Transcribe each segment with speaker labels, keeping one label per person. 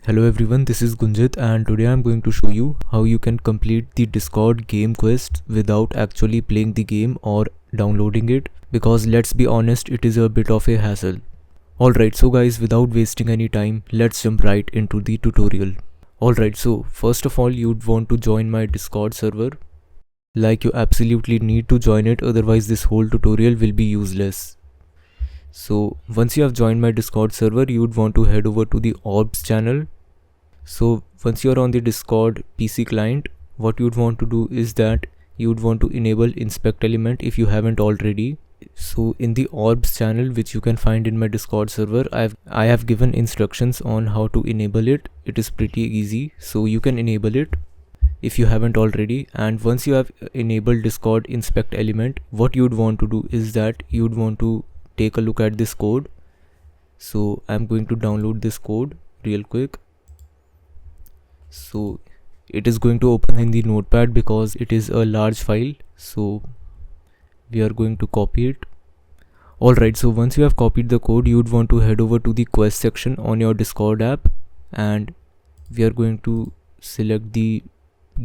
Speaker 1: Hello everyone, this is Gunjit and today I'm going to show you how you can complete the Discord game quest without actually playing the game or downloading it, because let's be honest, it is a bit of a hassle. Alright, so guys, without wasting any time, let's jump right into the tutorial. Alright, so first of all, you'd want to join my Discord server. Like, you absolutely need to join it, otherwise this whole tutorial will be useless. So once you have joined my Discord server, you would want to head over to the ORBS channel. So once you're on the Discord PC client, what you'd want to do is that you'd want to enable inspect element if you haven't already. So in the ORBS channel, which you can find in my Discord server, I have given instructions on how to enable it. It is pretty easy, so you can enable it if you haven't already. And once you have enabled Discord inspect element, what you'd want to do is that you'd want to take a look at this code. So I'm going to download this code real quick. So it is going to open in the notepad because it is a large file, so we are going to copy it. Alright, so once you have copied the code, you would want to head over to the quest section on your Discord app, and we are going to select the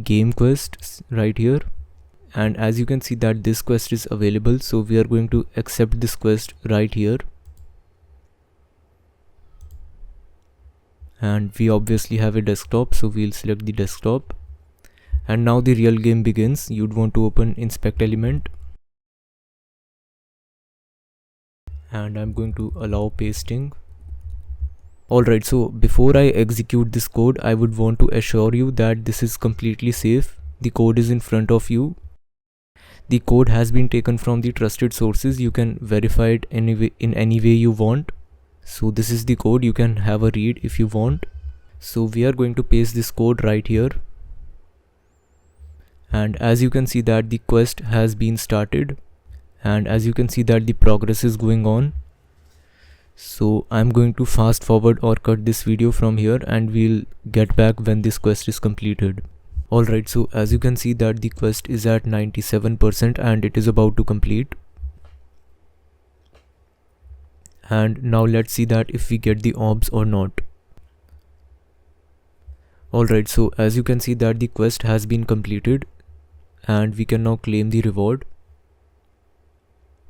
Speaker 1: game quest right here. And as you can see that this quest is available, so we are going to accept this quest right here. And we obviously have a desktop, so we'll select the desktop. And now the real game begins. You'd want to open inspect element, and I'm going to allow pasting. Alright, so before I execute this code, I would want to assure you that this is completely safe. The code is in front of you. The code has been taken from the trusted sources. You can verify it in any way you want. So this is the code, you can have a read if you want. So we are going to paste this code right here. And as you can see that the quest has been started. And as you can see that the progress is going on. So I'm going to fast forward or cut this video from here, and we'll get back when this quest is completed. Alright, so as you can see that the quest is at 97% and it is about to complete. And now let's see that if we get the orbs or not. Alright, so as you can see that the quest has been completed, and we can now claim the reward.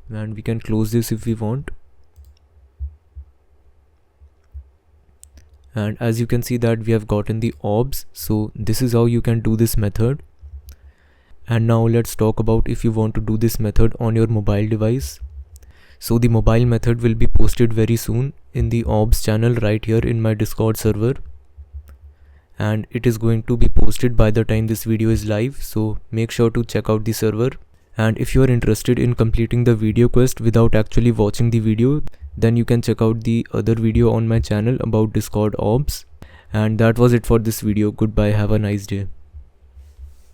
Speaker 1: And we can close this if we want. And as you can see that we have gotten the orbs. So this is how you can do this method. And now let's talk about if you want to do this method on your mobile device. So the mobile method will be posted very soon in the ORBS channel right here in my Discord server. And it is going to be posted by the time this video is live, so make sure to check out the server. And if you are interested in completing the video quest without actually watching the video, then you can check out the other video on my channel about Discord ORBS. And that was it for this video. Goodbye, have a nice day.